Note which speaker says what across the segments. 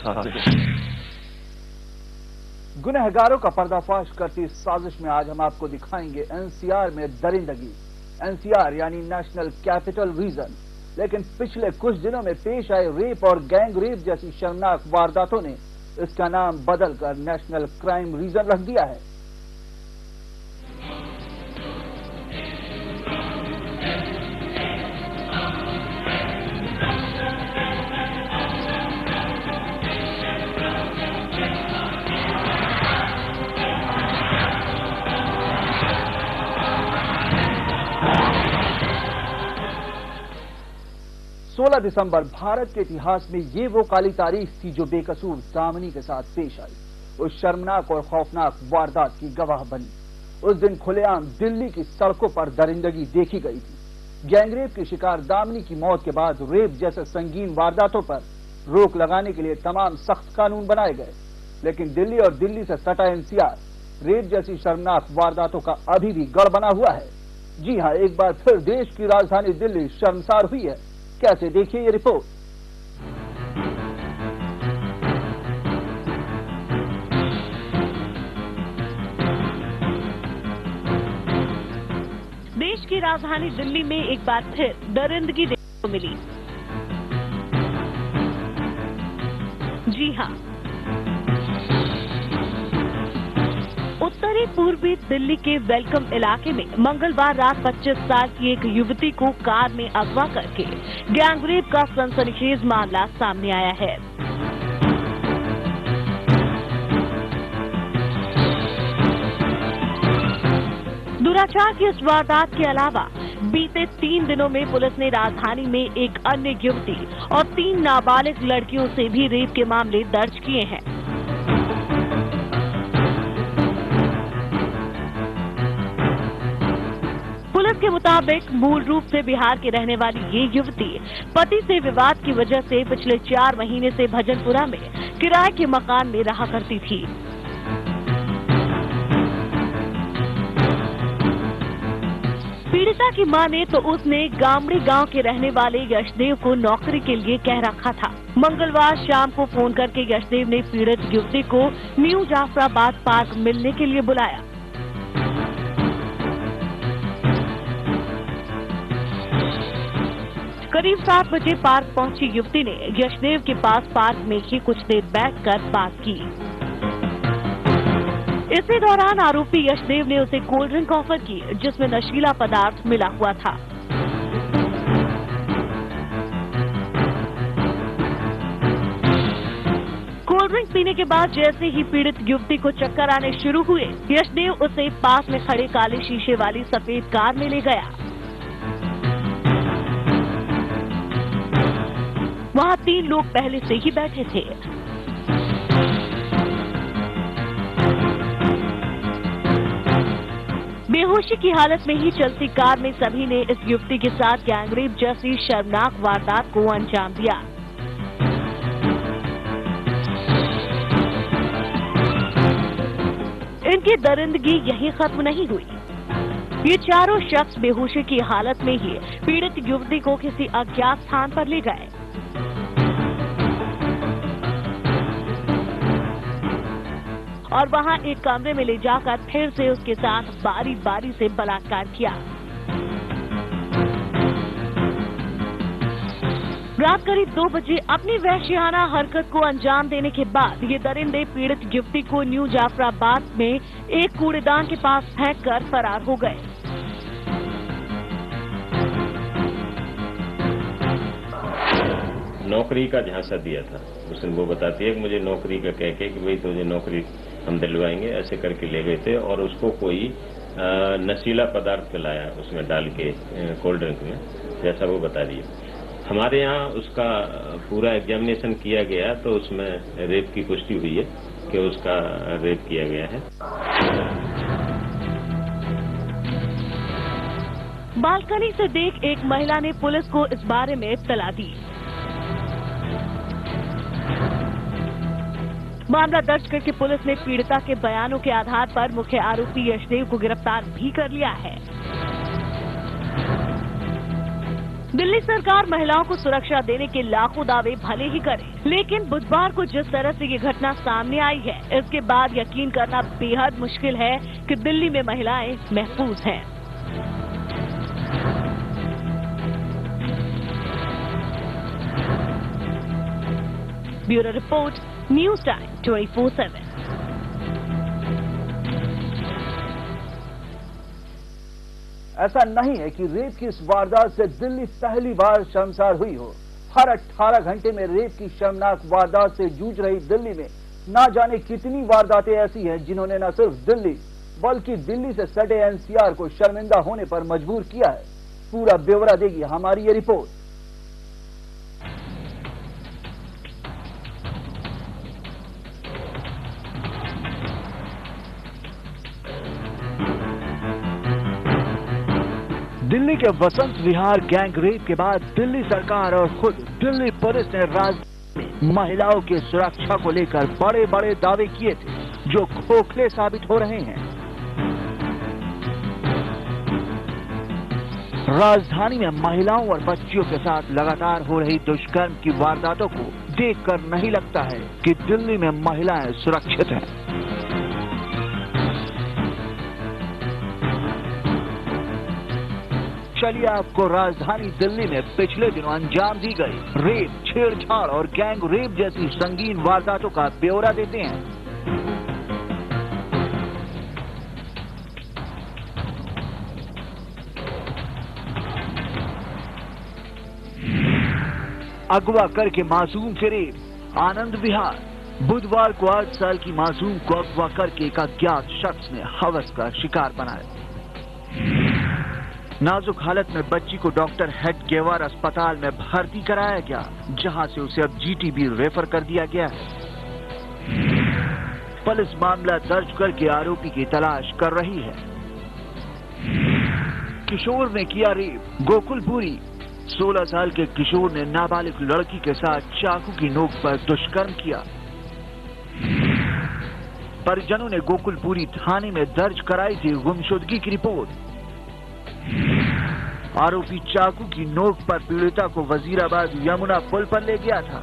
Speaker 1: साजिश।
Speaker 2: गुनहगारों का पर्दाफाश करती इस साजिश में आज हम आपको दिखाएंगे एनसीआर में दरिंदगी। एनसीआर यानी नेशनल कैपिटल रीजन। लेकिन पिछले कुछ दिनों में पेश आए रेप और गैंग रेप जैसी शर्मनाक वारदातों ने इसका नाम बदलकर नेशनल क्राइम रीजन रख दिया है। सोलह दिसंबर भारत के इतिहास में ये वो काली तारीख थी जो बेकसूर दामनी के साथ पेश आई। उस शर्मनाक और खौफनाक वारदात की गवाह बनी। उस दिन खुलेआम दिल्ली की सड़कों पर दरिंदगी देखी गई थी। गैंगरेप की शिकार दामनी की मौत के बाद रेप जैसे संगीन वारदातों पर रोक लगाने के लिए तमाम सख्त कानून बनाए गए। लेकिन दिल्ली और दिल्ली से सटा एनसीआर रेप जैसी शर्मनाक वारदातों का अभी भी गढ़ बना हुआ है। जी हां, एक बार फिर देश की राजधानी दिल्ली शर्मसार हुई है। कैसे, देखिए ये रिपोर्ट।
Speaker 3: देश की राजधानी दिल्ली में एक बार फिर दरिंदगी देखने को मिली। जी हां, उत्तरी पूर्वी दिल्ली के वेलकम इलाके में मंगलवार रात 25 साल की एक युवती को कार में अगवा करके गैंगरेप का सनसनीखेज मामला सामने आया है। दुराचार की इस वारदात के अलावा बीते 3 दिनों में पुलिस ने राजधानी में एक अन्य युवती और 3 नाबालिग लड़कियों से भी रेप के मामले दर्ज किए हैं। पुलिस के मुताबिक मूल रूप से बिहार की रहने वाली ये युवती पति से विवाद की वजह से पिछले 4 महीने से भजनपुरा में किराए के मकान में रहा करती थी। पीड़िता की माने तो उसने गामड़ी गांव के रहने वाले यशदेव को नौकरी के लिए कह रखा था। मंगलवार शाम को फोन करके यशदेव ने पीड़ित युवती को न्यू जाफराबाद पार्क मिलने के लिए बुलाया। करीब 7 बजे पार्क पहुंची युवती ने यशदेव के पास पार्क में ही कुछ देर बैठकर बात की। इसी दौरान आरोपी यशदेव ने उसे कोल्ड ड्रिंक ऑफर की जिसमें नशीला पदार्थ मिला हुआ था। कोल्ड ड्रिंक पीने के बाद जैसे ही पीड़ित युवती को चक्कर आने शुरू हुए, यशदेव उसे पास में खड़े काले शीशे वाली सफेद कार में ले गया। वहां 3 लोग पहले से ही बैठे थे। बेहोशी की हालत में ही चलती कार में सभी ने इस युवती के साथ गैंगरेप जैसी शर्मनाक वारदात को अंजाम दिया। इनकी दरिंदगी यहीं खत्म नहीं हुई। ये चारों शख्स बेहोशी की हालत में ही पीड़ित युवती को किसी अज्ञात स्थान पर ले गए। और वहां एक कमरे में ले जाकर फिर से उसके साथ बारी बारी से बलात्कार किया। रात करीब 2 बजे अपनी वहशियाना हरकत को अंजाम देने के बाद ये दरिंदे पीड़ित युवती को न्यू जाफराबाद में एक कूड़ेदान के पास फेंककर फरार हो गए।
Speaker 4: नौकरी का झांसा दिया था। उसने वो बताती है कि मुझे नौकरी का कह के कि भाई तुझे नौकरी हम दिलवाएंगे, ऐसे करके ले गए थे और उसको कोई नशीला पदार्थ पिलाया उसमें डाल के कोल्ड ड्रिंक में, जैसा वो बता रही है। हमारे यहाँ उसका पूरा एग्जामिनेशन किया गया तो उसमें रेप की पुष्टि हुई है कि उसका रेप किया गया है।
Speaker 3: बालकनी से देख एक महिला ने पुलिस को इस बारे में इत्तला दी। मामला दर्ज करके पुलिस ने पीड़िता के बयानों के आधार पर मुख्य आरोपी यशदेव को गिरफ्तार भी कर लिया है। दिल्ली सरकार महिलाओं को सुरक्षा देने के लाखों दावे भले ही करे, लेकिन बुधवार को जिस तरह से ये घटना सामने आई है, इसके बाद यकीन करना बेहद मुश्किल है कि दिल्ली में महिलाएं महफूज हैं। Bureau report, news time 24/7।
Speaker 2: ऐसा नहीं है कि रेप की इस वारदात से दिल्ली पहली बार शर्मसार हुई हो। हर 18 घंटे में रेप की शर्मनाक वारदात से जूझ रही दिल्ली में ना जाने कितनी वारदातें ऐसी हैं जिन्होंने न सिर्फ दिल्ली बल्कि दिल्ली से सटे एनसीआर को शर्मिंदा होने पर मजबूर किया है। पूरा ब्यौरा देगी हमारी ये रिपोर्ट। दिल्ली के वसंत विहार गैंग रेप के बाद दिल्ली सरकार और खुद दिल्ली पुलिस ने राजधानी में महिलाओं की सुरक्षा को लेकर बड़े बड़े दावे किए थे, जो खोखले साबित हो रहे हैं। राजधानी में महिलाओं और बच्चियों के साथ लगातार हो रही दुष्कर्म की वारदातों को देखकर नहीं लगता है कि दिल्ली में महिलाएं सुरक्षित हैं। चलिए आपको राजधानी दिल्ली में पिछले दिनों अंजाम दी गई रेप, छेड़छाड़ और गैंग रेप जैसी संगीन वारदातों का ब्यौरा देते हैं। अगवा करके मासूम से रेप। आनंद विहार, बुधवार को 8 साल की मासूम को अगवा करके एक अज्ञात शख्स ने हवस का शिकार बनाया। नाजुक हालत में बच्ची को डॉक्टर हेडगेवार अस्पताल में भर्ती कराया गया, जहां से उसे अब जीटीबी रेफर कर दिया गया है। पुलिस मामला दर्ज करके आरोपी की तलाश कर रही है। किशोर ने किया रेप। गोकुलपुरी, 16 साल के किशोर ने नाबालिग लड़की के साथ चाकू की नोक पर दुष्कर्म किया। परिजनों ने गोकुलपुरी थाने में दर्ज कराई थी गुमशुदगी की रिपोर्ट। आरोपी चाकू की नोक पर पीड़िता को वजीराबाद यमुना पुल पर ले गया था।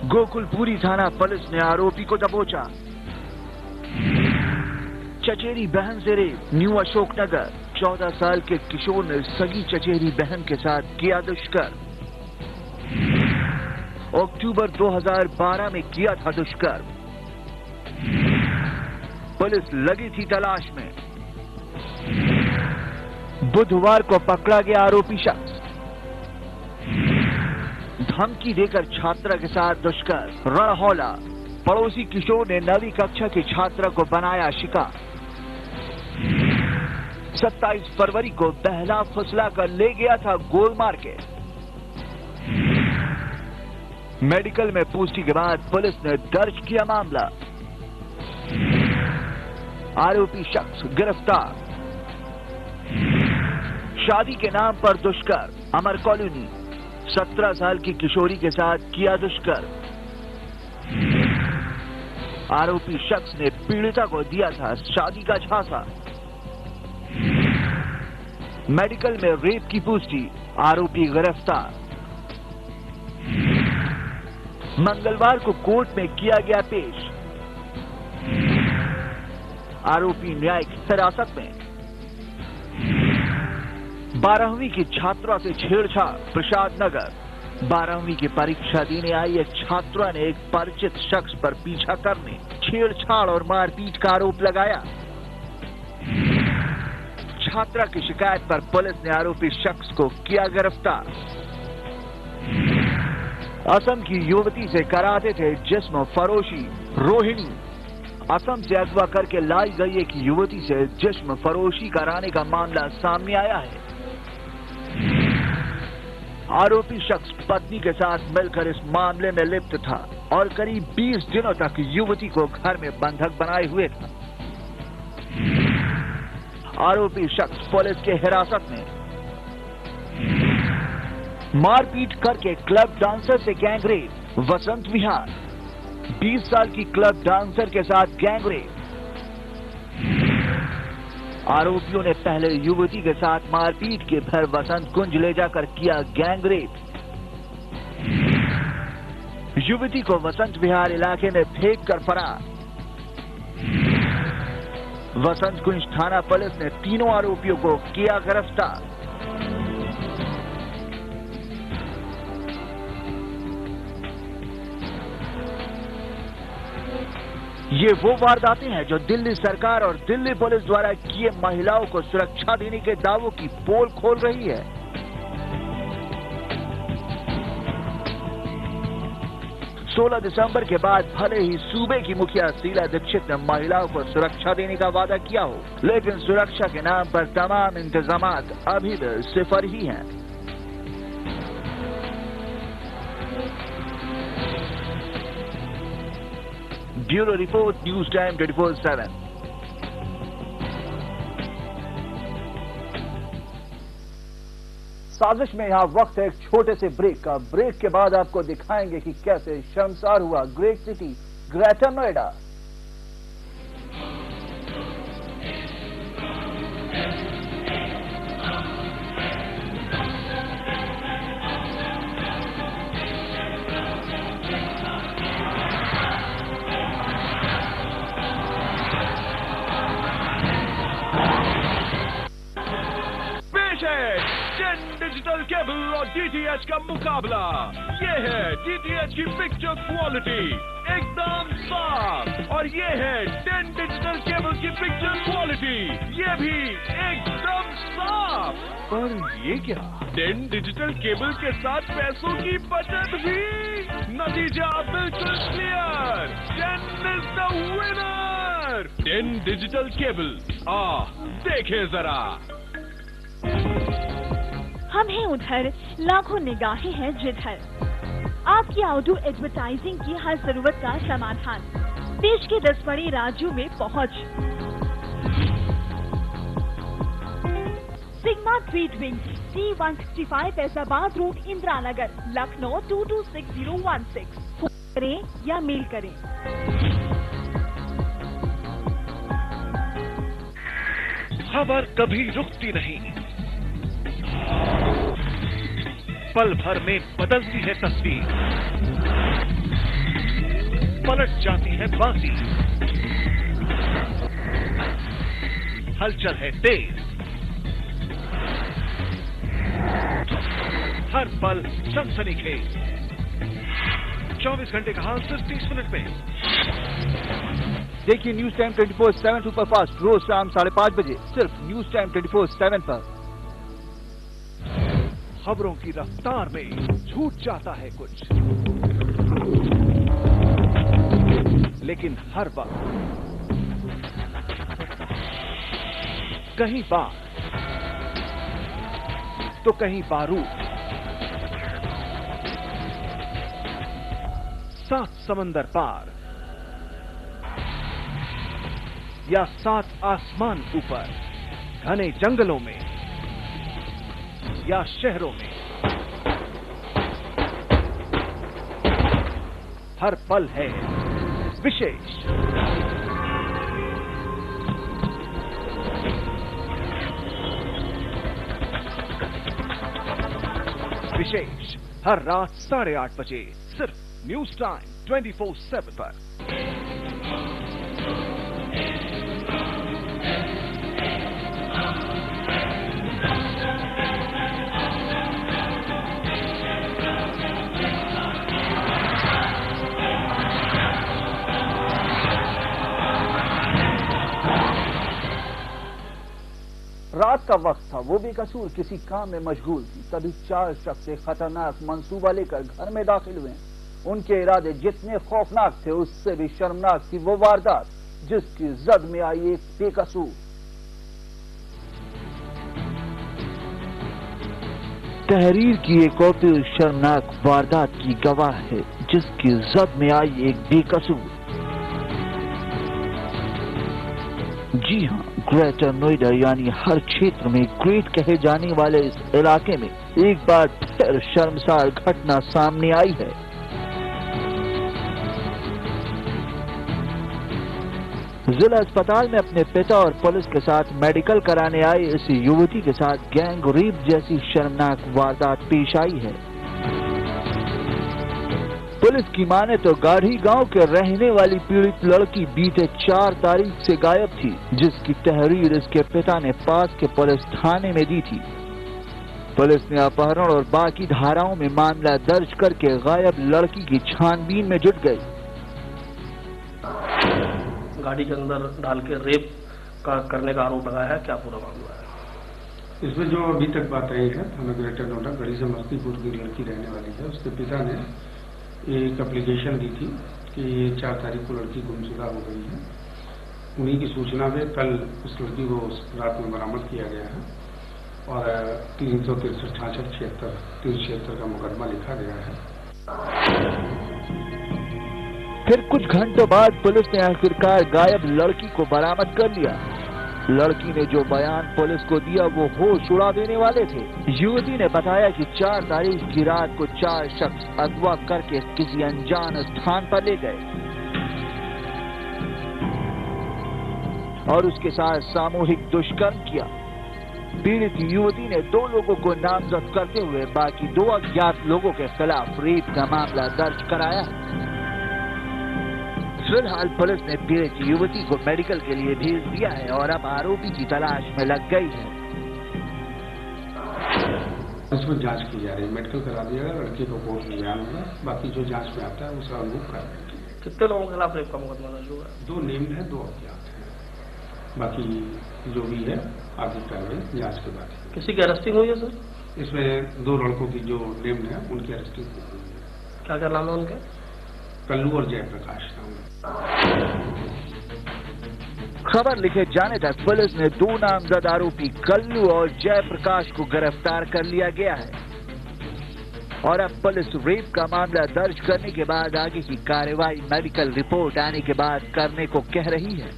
Speaker 2: गोकुलपुरी थाना पुलिस ने आरोपी को दबोचा। चचेरी बहन से रेप। न्यू अशोकनगर, 14 साल के किशोर ने सगी चचेरी बहन के साथ किया दुष्कर्म। अक्टूबर 2012 में किया था दुष्कर्म। पुलिस लगी थी तलाश में। बुधवार को पकड़ा गया आरोपी शख्स। धमकी देकर छात्रा के साथ दुष्कर्म। रणहौला, पड़ोसी किशोर ने 9वीं कक्षा की छात्रा को बनाया शिकार। 27 फरवरी को बहला फुसला कर ले गया था गोल मार्केट। मेडिकल में पुष्टि के बाद पुलिस ने दर्ज किया मामला। आरोपी शख्स गिरफ्तार। शादी के नाम पर दुष्कर्म। अमर कॉलोनी, 17 साल की किशोरी के साथ किया दुष्कर्म। आरोपी शख्स ने पीड़िता को दिया था शादी का झांसा। मेडिकल में रेप की पुष्टि। आरोपी गिरफ्तार। मंगलवार को कोर्ट में किया गया पेश। आरोपी न्यायिक हिरासत में। 12वीं की छात्रा से छेड़छाड़। प्रसाद नगर, 12वीं की परीक्षा देने आई एक छात्रा ने एक परिचित शख्स पर पीछा करने, छेड़छाड़ और मारपीट का आरोप लगाया। छात्रा की शिकायत पर पुलिस ने आरोपी शख्स को किया गिरफ्तार। असम की युवती से कराते थे जिस्म फरोशी। रोहिणी, असम से अगवा करके लाई गई एक युवती से जिस्म फरोशी कराने का मामला सामने आया है। आरोपी शख्स पत्नी के साथ मिलकर इस मामले में लिप्त था और करीब 20 दिनों तक युवती को घर में बंधक बनाए हुए था। आरोपी शख्स पुलिस के हिरासत में। मारपीट करके क्लब डांसर से गैंगरेप। वसंत विहार, 20 साल की क्लब डांसर के साथ गैंगरेप। आरोपियों ने पहले युवती के साथ मारपीट के फिर वसंत कुंज ले जाकर किया गैंगरेप। युवती को वसंत विहार इलाके में फेंक कर फरार। वसंत कुंज थाना पुलिस ने तीनों आरोपियों को किया गिरफ्तार। ये वो वारदातें हैं जो दिल्ली सरकार और दिल्ली पुलिस द्वारा किए महिलाओं को सुरक्षा देने के दावों की पोल खोल रही है। सोलह दिसंबर के बाद भले ही सूबे की मुखिया शीला दीक्षित ने महिलाओं को सुरक्षा देने का वादा किया हो, लेकिन सुरक्षा के नाम पर तमाम इंतजामात अभी भी सिफर ही हैं। Bureau report, news time 24/7। साजिश में यहां वक्त है एक छोटे से ब्रेक का। ब्रेक के बाद आपको दिखाएंगे कि कैसे शर्मसार हुआ great city greater Noida.
Speaker 1: Digital cable और डीटीएच का मुकाबला। ये है डीटीएच की पिक्चर क्वालिटी एकदम साफ, और ये है 10 डिजिटल केबल की पिक्चर क्वालिटी, ये भी एकदम साफ। पर ये क्या, 10 डिजिटल केबल के साथ पैसों की बचत भी। नतीजा बिल्कुल clear, 10 is the winner. 10 digital cable, देखे जरा।
Speaker 3: हम हैं उधर, लाखों निगाहें हैं जिधर। आपकी आउटडोर एडवर्टाइजिंग की हर जरूरत का समाधान, देश के 10 बड़े राज्यों में पहुंच। Sigma treat wing, C165 Faizabad road, Indira Nagar, Lucknow 226016। Phone करें या मेल करें।
Speaker 1: खबर कभी रुकती नहीं, पल भर में बदलती है तस्वीर, पलट जाती है बाजी, हलचल है तेज, हर पल सनसनीखेज। 24 घंटे का हाल सिर्फ 30 मिनट में।
Speaker 2: देखिए न्यूज टाइम 24/7 सुपरफास्ट रोज शाम 5:30 बजे सिर्फ न्यूज टाइम 24/7 पर।
Speaker 1: खबरों की रफ्तार में छूट जाता है कुछ, लेकिन हर वक्त कहीं बार तो कहीं बारूद। 7 समंदर पार या 7 आसमान ऊपर, घने जंगलों में या शहरों में, हर पल है विशेष। विशेष हर रात 8:30 बजे सिर्फ न्यूज टाइम 24/7 पर।
Speaker 2: रात का वक्त था, वो बेकसूर किसी काम में मशगूल थी। तभी 4 शख्स एक खतरनाक मंसूबा लेकर घर में दाखिल हुए। उनके इरादे जितने खौफनाक थे उससे भी शर्मनाक थी वो वारदात जिसकी जद में आई एक बेकसूर। तहरीर की एक और शर्मनाक वारदात की गवाह है जिसकी जद में आई एक बेकसूर। जी हाँ, ग्रेटर नोएडा यानी हर क्षेत्र में ग्रेट कहे जाने वाले इस इलाके में एक बार फिर शर्मसार घटना सामने आई है। जिला अस्पताल में अपने पिता और पुलिस के साथ मेडिकल कराने आई इस युवती के साथ गैंग रेप जैसी शर्मनाक वारदात पेश आई है। पुलिस की माने तो गाढ़ी गांव के रहने वाली पीड़ित लड़की बीते 4 तारीख से गायब थी, जिसकी तहरीर इसके पिता ने पास के पुलिस थाने में दी थी। पुलिस ने अपहरण और बाकी धाराओं में मामला दर्ज करके गायब लड़की की छानबीन में जुट गई।
Speaker 5: गाड़ी के अंदर डाल के रेप करने का आरोप लगाया है, क्या पूरा मामला है?
Speaker 6: इसमें जो अभी तक बात रही है, हमें ग्रेटर नोएडा गढ़ी समस्तीपुर की लड़की रहने वाली है। उसके पिता ने एक एप्लीकेशन दी थी कि 4 तारीख को लड़की गुमशुदा हो गई है। उन्हीं की सूचना में कल उस लड़की को रात में बरामद किया गया है और 363-66-76 का मुकदमा लिखा गया है।
Speaker 2: फिर कुछ घंटों बाद पुलिस ने आखिरकार गायब लड़की को बरामद कर लिया। लड़की ने जो बयान पुलिस को दिया वो होश उड़ा देने वाले थे। युवती ने बताया कि 4 तारीख की रात को 4 शख्स अगवा करके किसी अनजान स्थान पर ले गए और उसके साथ सामूहिक दुष्कर्म किया। पीड़ित युवती ने 2 लोगों को नामजद करते हुए बाकी 2 अज्ञात लोगों के खिलाफ रेप का मामला दर्ज कराया। फिलहाल पुलिस ने पीड़ित युवती को मेडिकल के लिए भेज दिया है और अब आरोपी की तलाश में लग गई है।
Speaker 6: इसमें जांच की जा रही है, मेडिकल करा दिया गया, लड़की को कोर्ट में बयान होगा, बाकी जो जांच में आता है उसका अनुरूप कार्रवाई की।
Speaker 5: कितने लोगों के खिलाफ रेप का मुकदमा दर्ज हुआ है?
Speaker 6: 2 नेम्ड है, 2 अज्ञात है। बाकी जो भी है आगे कार्रवाई जांच के बाद।
Speaker 5: किसी की अरेस्टिंग हुई है सर?
Speaker 6: इसमें 2 लड़कों की जो नेम्ड है उनकी अरेस्टिंग हुई है।
Speaker 5: क्या क्या नाम है उनके?
Speaker 6: कल्लू और जयप्रकाश नाम।
Speaker 2: खबर लिखे जाने तक पुलिस ने 2 नामजद आरोपी कल्लू और जयप्रकाश को गिरफ्तार कर लिया गया है और अब पुलिस रेप का मामला दर्ज करने के बाद आगे की कार्रवाई मेडिकल रिपोर्ट आने के बाद करने को कह रही है।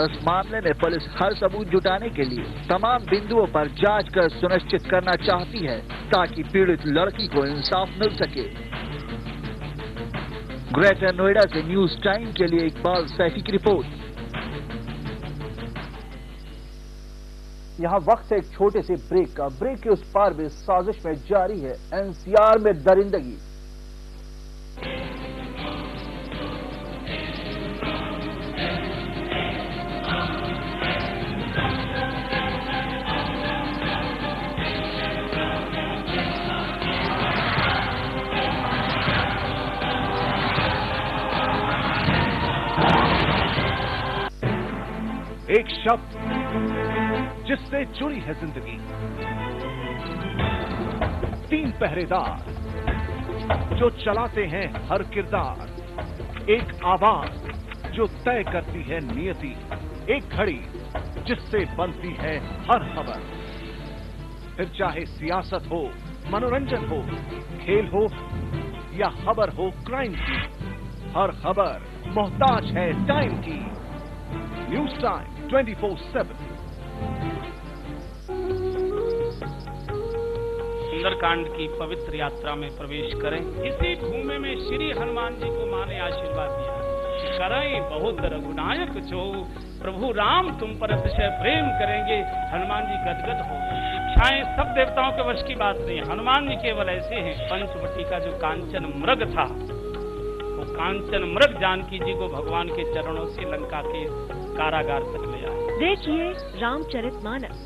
Speaker 2: इस मामले में पुलिस हर सबूत जुटाने के लिए तमाम बिंदुओं पर जांच कर सुनिश्चित करना चाहती है ताकि पीड़ित लड़की को इंसाफ मिल सके। ग्रेटर नोएडा से न्यूज टाइम के लिए इकबाल सैफी की रिपोर्ट। यहाँ वक्त है एक छोटे से ब्रेक का। ब्रेक के उस पार भी साजिश में जारी है एनसीआर में दरिंदगी।
Speaker 1: एक शब्द जिससे जुड़ी है जिंदगी, 3 पहरेदार जो चलाते हैं हर किरदार, एक आवाज जो तय करती है नियति, एक घड़ी जिससे बनती है हर खबर। फिर चाहे सियासत हो, मनोरंजन हो, खेल हो या खबर हो क्राइम की, हर खबर मोहताज है टाइम की। News time 24/7।
Speaker 7: सुंदरकांड की पवित्र यात्रा में प्रवेश करें। इसी भूमि में श्री हनुमान जी को मां ने आशीर्वाद दिया, करें बहुत रघुनायक जो, प्रभु राम तुम पर अतिशय प्रेम करेंगे। हनुमान जी गदगद हो गए। इच्छाएं सब देवताओं के वश की बात नहीं, हनुमान जी केवल ऐसे हैं। पंचवटी का जो कांचन मृग था, वो कांचन मृग जानकी जी को भगवान के चरणों से लंका के कारागार तक ले आए।
Speaker 3: देखिए रामचरितमानस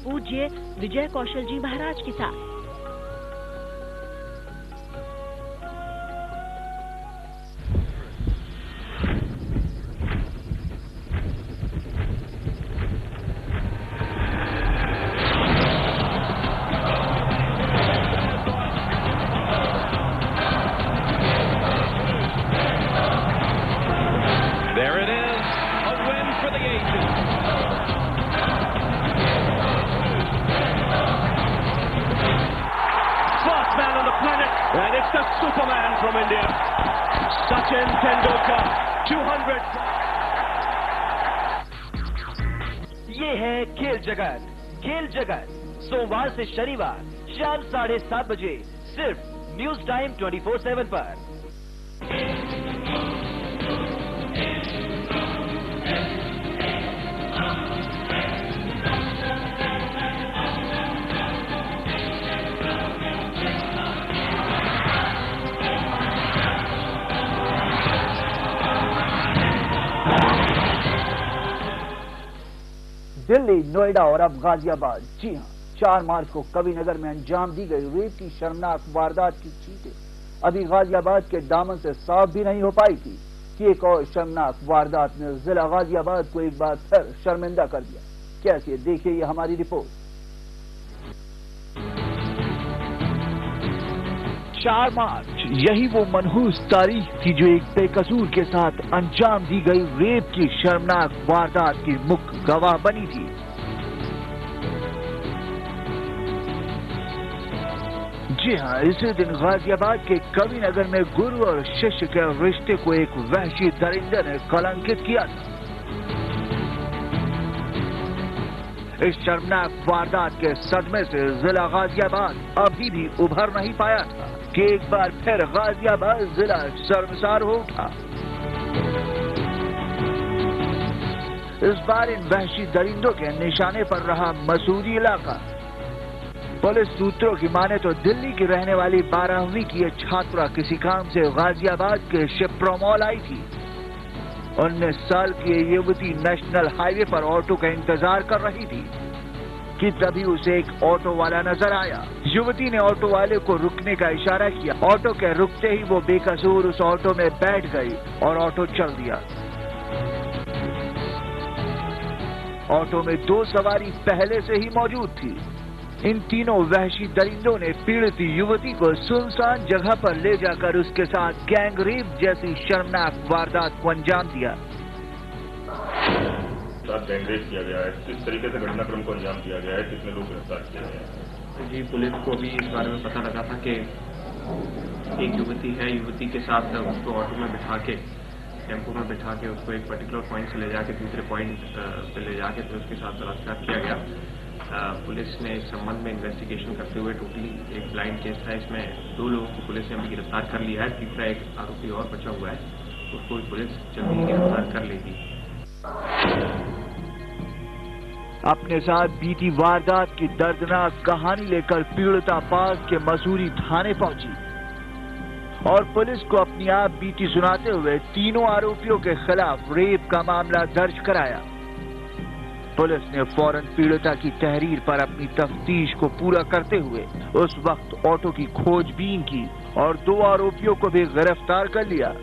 Speaker 3: पूज्य विजय कौशल जी महाराज के साथ।
Speaker 1: And it's the Superman from India, Sachin Tendulkar, 200.
Speaker 2: ये है खेल जगत। खेल जगत सोमवार से शनिवार शाम 7:30 बजे सिर्फ न्यूज टाइम 24/7 पर। दिल्ली, नोएडा और अब गाजियाबाद। जी हां, 4 मार्च को कविनगर में अंजाम दी गई रेप की शर्मनाक वारदात की चीटें अभी गाजियाबाद के दामन से साफ भी नहीं हो पाई थी कि एक और शर्मनाक वारदात ने जिला गाजियाबाद को एक बार फिर शर्मिंदा कर दिया। कैसे, देखिए ये हमारी रिपोर्ट। 4 मार्च, यही वो मनहूस तारीख थी जो एक बेकसूर के साथ अंजाम दी गई रेप की शर्मनाक वारदात की मुख्य गवाह बनी थी। जी हां, इसी दिन गाजियाबाद के कविनगर में गुरु और शिष्य के रिश्ते को एक वहशी दरिंदे ने कलंकित किया था। इस शर्मनाक वारदात के सदमे से जिला गाजियाबाद अभी भी उभर नहीं पाया था कि एक बार फिर गाजियाबाद जिला शर्मसार हो उठा। इस बार इन वहशी दरिंदों के निशाने पर रहा मसूरी इलाका। पुलिस सूत्रों की माने तो दिल्ली की रहने वाली 12वीं की एक छात्रा किसी काम से गाजियाबाद के शिप्रो मॉल आई थी। 19 साल की ये युवती नेशनल हाईवे पर ऑटो का इंतजार कर रही थी कि तभी उसे एक ऑटो वाला नजर आया। युवती ने ऑटो वाले को रुकने का इशारा किया। ऑटो के रुकते ही वो बेकसूर उस ऑटो में बैठ गई और ऑटो चल दिया। ऑटो में 2 सवारी पहले से ही मौजूद थी। इन तीनों वहशी दरिंदों ने पीड़ित युवती को सुनसान जगह पर ले जाकर उसके साथ गैंग रेप जैसी शर्मनाक वारदात को अंजाम दिया।
Speaker 4: गैंग रेप किया गया है, किस तरीके से घटनाक्रम को अंजाम दिया गया है, कितने लोग गिरफ्तार किए गए हैं?
Speaker 8: जी, पुलिस को भी इस बारे में पता लगा था कि एक युवती है, युवती के साथ उसको ऑटो में बिठा के, टेम्पो में बिठा के उसको एक पर्टिकुलर पॉइंट से ले जाके दूसरे पॉइंट पे ले जाके फिर उसके साथ बलात्कार किया गया। पुलिस ने इस संबंध में इन्वेस्टिगेशन करते हुए टोटली एक ब्लाइंड केस था, इसमें 2 लोगों को पुलिस ने अभी गिरफ्तार कर लिया है। तीसरा एक आरोपी और बचा हुआ है, उसको भी पुलिस जल्दी ही गिरफ्तार कर लेगी।
Speaker 2: अपने साथ बीती वारदात की दर्दनाक कहानी लेकर पीड़िता पास के मसूरी थाने पहुंची और पुलिस को अपनी आप बीती सुनाते हुए तीनों आरोपियों के खिलाफ रेप का मामला दर्ज कराया। पुलिस ने फौरन पीड़िता की तहरीर पर अपनी तफ्तीश को पूरा करते हुए उस वक्त ऑटो की खोजबीन की और 2 आरोपियों को भी गिरफ्तार कर लिया।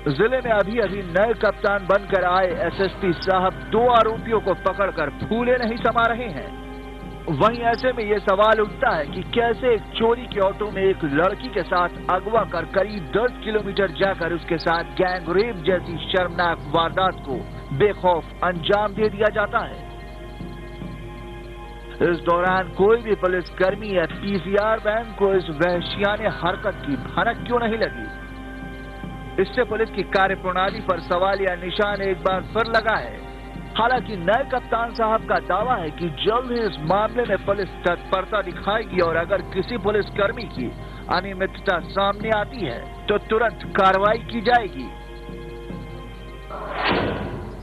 Speaker 2: जिले में अभी अभी नए कप्तान बनकर आए एसएसपी साहब 2 आरोपियों को पकड़कर फूले नहीं समा रहे हैं। वहीं ऐसे में ये सवाल उठता है कि कैसे एक चोरी के ऑटो में एक लड़की के साथ अगवा कर करीब 10 किलोमीटर जाकर उसके साथ गैंग रेप जैसी शर्मनाक वारदात को बेखौफ अंजाम दे दिया जाता है। इस दौरान कोई भी पुलिसकर्मी या पीसीआर वैन को इस वहशियाने हरकत की भनक क्यों नहीं लगी? इससे पुलिस की कार्यप्रणाली पर सवालिया निशान एक बार फिर लगा है। हालांकि नए कप्तान साहब का दावा है कि जल्द ही इस मामले में पुलिस तत्परता दिखाएगी और अगर किसी पुलिसकर्मी की अनियमितता सामने आती है तो तुरंत कार्रवाई की जाएगी।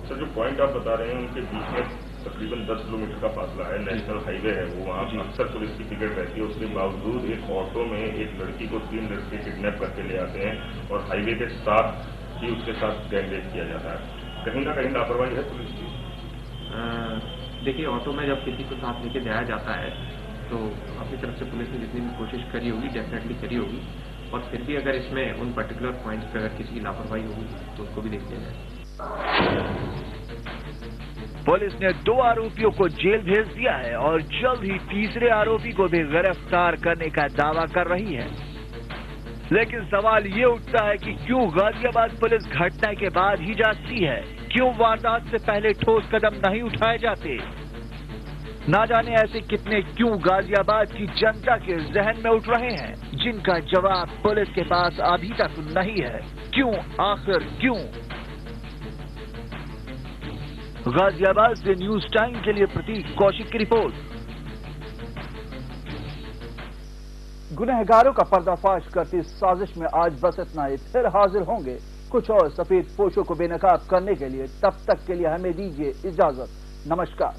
Speaker 4: सर, जो पॉइंट आप बता रहे हैं उनके बीच में तकरीबन 10 किलोमीटर का फासला है, नेशनल हाईवे है, वो वहाँ अक्सर पुलिस की टिकट रहती है। उसके बावजूद एक ऑटो में एक लड़की को 3 लड़के किडनैप करके ले आते हैं और हाईवे के साथ ही उसके साथ गैंग रेप किया जाता है। कहीं ना कहीं लापरवाही है पुलिस की।
Speaker 8: देखिए, ऑटो में जब किसी को साथ लेके जाया जाता है तो अपनी तरफ से पुलिस ने जितनी भी कोशिश करी होगी डेफिनेटली करी होगी, और फिर भी अगर इसमें उन पर्टिकुलर पॉइंट्स पे अगर किसी की लापरवाही होगी तो उसको भी देख लिया जाए।
Speaker 2: पुलिस ने 2 आरोपियों को जेल भेज दिया है और जल्द ही तीसरे आरोपी को भी गिरफ्तार करने का दावा कर रही है। लेकिन सवाल ये उठता है कि क्यों गाजियाबाद पुलिस घटना के बाद ही जागती है? क्यों वारदात से पहले ठोस कदम नहीं उठाए जाते? ना जाने ऐसे कितने क्यों गाजियाबाद की जनता के जहन में उठ रहे हैं, जिनका जवाब पुलिस के पास अभी तक नहीं है। क्यों, आखिर क्यों? गाजियाबाद से न्यूज टाइम के लिए प्रतीक कौशिक की रिपोर्ट। गुनहगारों का पर्दाफाश करती इस साजिश में आज बस इतना ही। फिर हाजिर होंगे कुछ और सफेद पोशों को बेनकाब करने के लिए। तब तक के लिए हमें दीजिए इजाजत। नमस्कार।